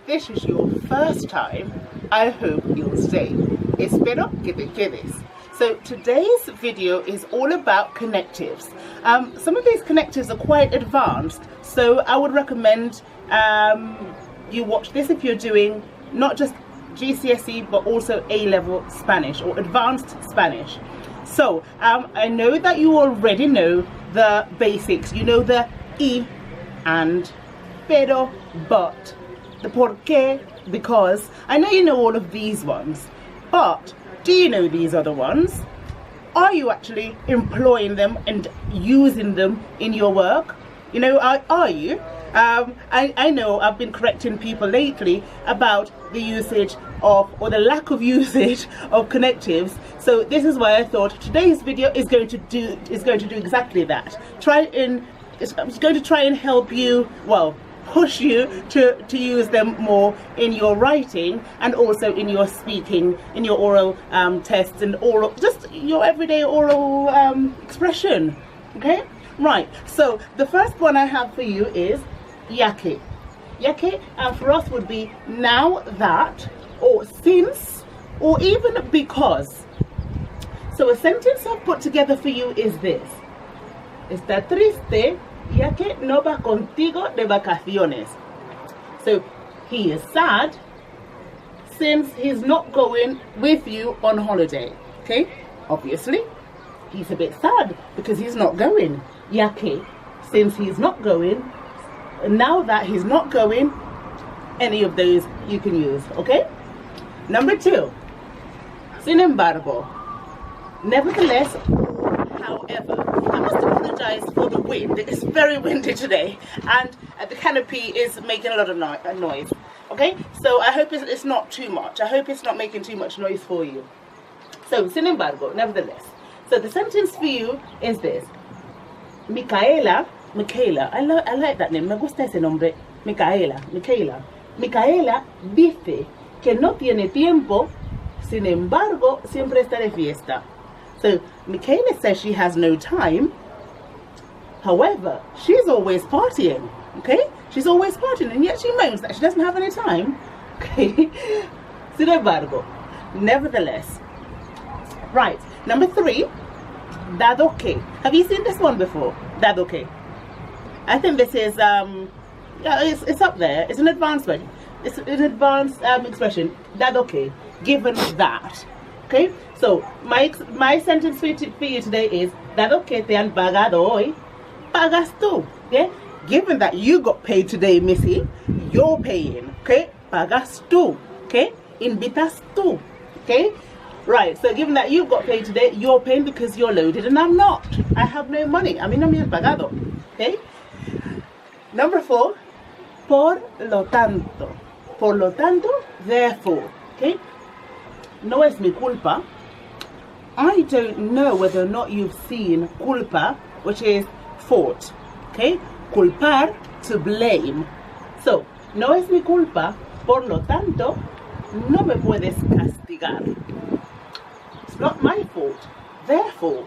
this is your first time, I hope you'll stay. Espero que te quedes. So today's video is all about connectives. Some of these connectives are quite advanced, so I would recommend you watch this if you're doing not just GCSE but also A-level Spanish or advanced Spanish. So I know that you already know the basics. You know the y and, pero, but, the por qué, because. I know you know all of these ones, but do you know these other ones? Are you actually employing them and using them in your work? You know, are you? I know I've been correcting people lately about the usage of, or the lack of usage of connectives. So this is why I thought today's video is going to do exactly that. It's going to try and help you, well, push you to use them more in your writing and also in your speaking, in your oral tests and oral, just your everyday oral expression. Okay, right. So the first one I have for you is yake. Yake, and for us would be now that, or since, or even because. So a sentence I've put together for you is this: Está triste ya que no va contigo de vacaciones. So he is sad since he's not going with you on holiday. Okay, obviously he's a bit sad because he's not going. Ya que, since he's not going, now that he's not going, any of those you can use. Okay, number two, sin embargo, nevertheless, however. I must apologize for the wind. It's very windy today and the canopy is making a lot of noise. Okay, so I hope it's not too much. I hope it's not making too much noise for you. So, sin embargo, nevertheless. So the sentence for you is this: Micaela, I like that name, me gusta ese nombre, Micaela dice que no tiene tiempo, sin embargo, siempre está de fiesta. So Michaela says she has no time, however, she's always partying. Okay, she's always partying, and yet she moans that she doesn't have any time. Okay, sin embargo, nevertheless. Right, number three, dado que. Have you seen this one before? Dado que. I think this is yeah, it's up there. It's an advanced one. It's an advanced expression. Dado que, given that. Okay, so my sentence for you today is: Dado que te han pagado hoy, pagas tú. Okay, given that you got paid today, Missy, you're paying. Okay, pagas tú. Okay, invitas tú. Okay, right. So given that you got paid today, you're paying because you're loaded and I'm not. I have no money. A mí no me han pagado. Okay. Number four, por lo tanto. Por lo tanto, therefore. Okay. No es mi culpa. I don't know whether or not you've seen culpa, which is fault. Okay? Culpar, to blame. So, no es mi culpa, por lo tanto, no me puedes castigar. It's not my fault. Therefore,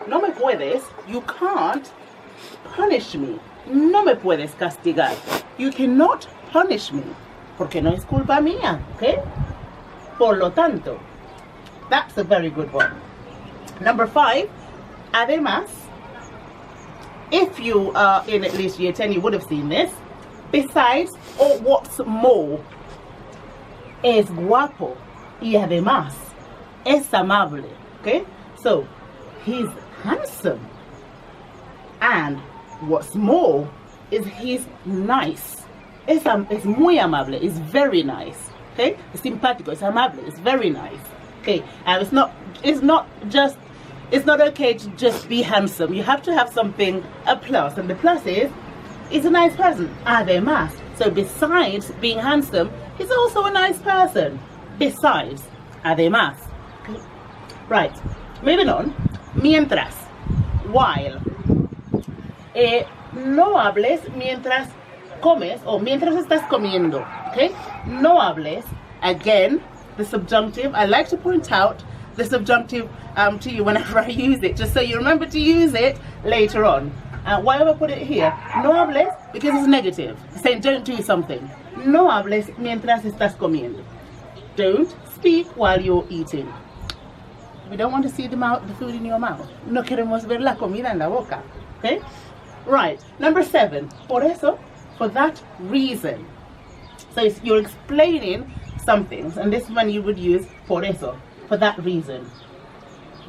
no me puedes, you can't punish me. No me puedes castigar. You cannot punish me, porque no es culpa mía. Okay? Por lo tanto. That's a very good one. Number five, además, if you are in at least year 10, you would have seen this. Besides, or what's more, es guapo y además es amable. Okay? So, he's handsome. And what's more is he's nice. Es muy amable. It's very nice. Okay, it's simpático, it's amable, it's very nice. Okay, and it's not okay to just be handsome. You have to have something, a plus, and the plus is, he's a nice person. Además, so besides being handsome, he's also a nice person. Besides, además. Okay. Right, moving on. Mientras, while. No hables mientras comes o mientras estás comiendo. Okay, no hables. Again, the subjunctive. I like to point out the subjunctive to you whenever I use it, just so you remember to use it later on. Why have I put it here? No hables, because it's negative. It's saying don't do something. No hables mientras estás comiendo. Don't speak while you're eating. We don't want to see the food in your mouth. No queremos ver la comida en la boca. Okay? Right. Number 7. Por eso, for that reason. So you're explaining something, and this one you would use por eso, for that reason.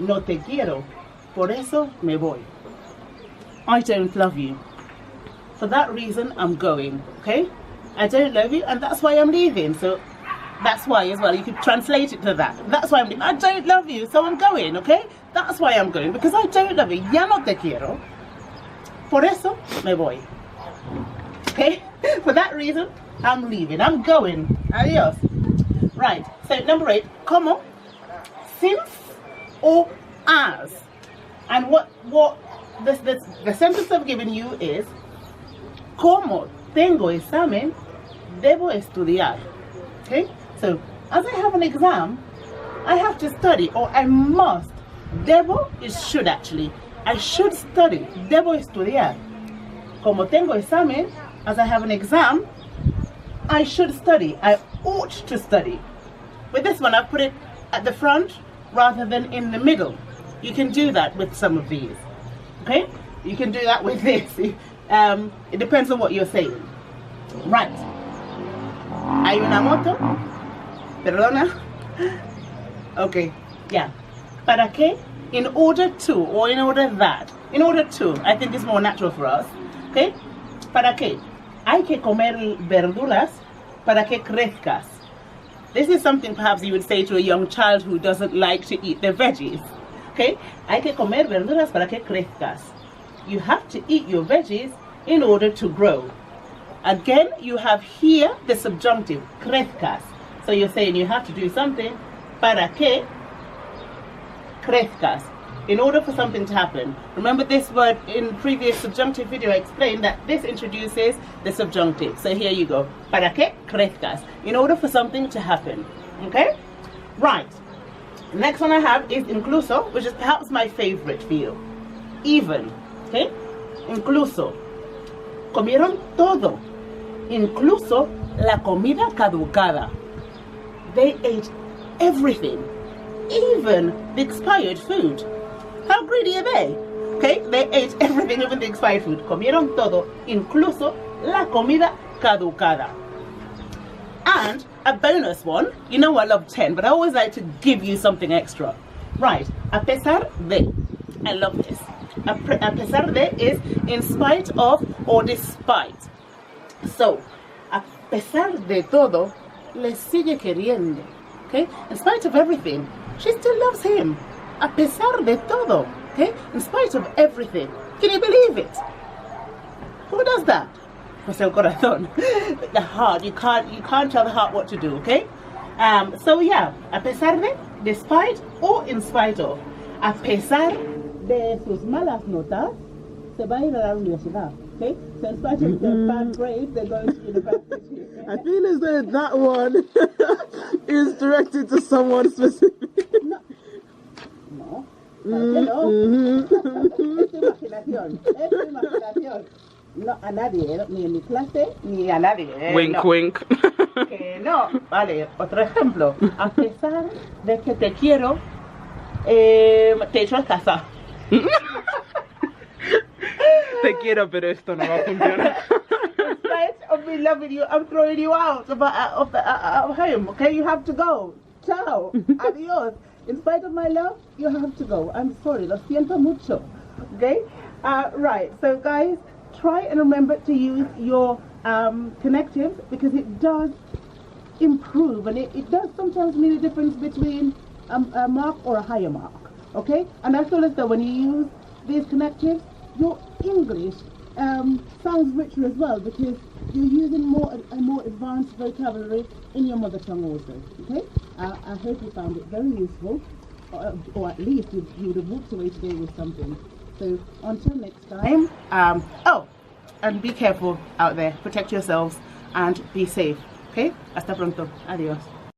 No te quiero. Por eso me voy. I don't love you. For that reason, I'm going. Okay? I don't love you, and that's why I'm leaving. So that's why as well. You could translate it to that. That's why I'm leaving. I don't love you, so I'm going. Okay? That's why I'm going, because I don't love you. Ya no te quiero. Por eso me voy. Okay? For that reason, I'm leaving. I'm going. Adios. Right. So number 8. Como, since, or as. And what the sentence I've given you is, como tengo examen, debo estudiar. Okay? So, as I have an exam, I have to study, or I must. Debo is should actually. I should study. Debo estudiar. Como tengo examen, as I have an exam, I should study. I ought to study. With this one, I've put it at the front rather than in the middle. You can do that with some of these. Okay? You can do that with this. It depends on what you're saying. Right. Hay una moto. Perdona. Okay. Yeah. ¿Para qué? In order to, or in order that. In order to, I think it's more natural for us. Okay? ¿Para qué? Hay que comer verduras para que crezcas. This is something perhaps you would say to a young child who doesn't like to eat their veggies. Okay? Hay que comer verduras para que crezcas. You have to eat your veggies in order to grow. Again, you have here the subjunctive, crezcas. So you're saying you have to do something para que crezcas. In order for something to happen. Remember this word in previous subjunctive video, I explained that this introduces the subjunctive. So here you go. Para que crezcas. In order for something to happen. Okay? Right. The next one I have is incluso, which is perhaps my favorite for you. Even. Okay? Incluso. Comieron todo. Incluso la comida caducada. They ate everything. Even the expired food. How greedy are they? Okay, they ate everything, even the expired food. Comieron todo, incluso la comida caducada. And a bonus one. You know I love 10, but I always like to give you something extra. Right, a pesar de. I love this. A pesar de is in spite of or despite. So, a pesar de todo, le sigue queriendo. Okay, in spite of everything, she still loves him. A pesar de todo, okay? In spite of everything. Can you believe it? Who does that? Pues el corazón. The heart. You can't tell the heart what to do, okay? So yeah, a pesar de, despite or in spite of. A pesar de sus malas notas, se va a ir a la universidad, okay? So in spite of their bad grades, they're going to university. I feel as though that one is directed to someone specific. No. Es imaginación. No, a nadie, ni en mi clase, ni a nadie. Wink, no. wink. Que no. Vale, otro ejemplo. A pesar de que te quiero, te echo a casa. Te quiero, pero esto no va a funcionar. In spite of me loving you, I'm throwing you out of home. Okay, you have to go. Ciao. Adios. In spite of my love, you have to go. I'm sorry, lo siento mucho. Okay? Right, so guys, try and remember to use your connectives, because it does improve, and it does sometimes mean a difference between a mark or a higher mark. Okay? And I feel as though when you use these connectives, your English sounds richer as well, because you're using a more advanced vocabulary in your mother tongue also. Okay? I hope you found it very useful, or at least you would have walked away today with something. So until next time, and be careful out there, protect yourselves and be safe. Okay? Hasta pronto. Adios.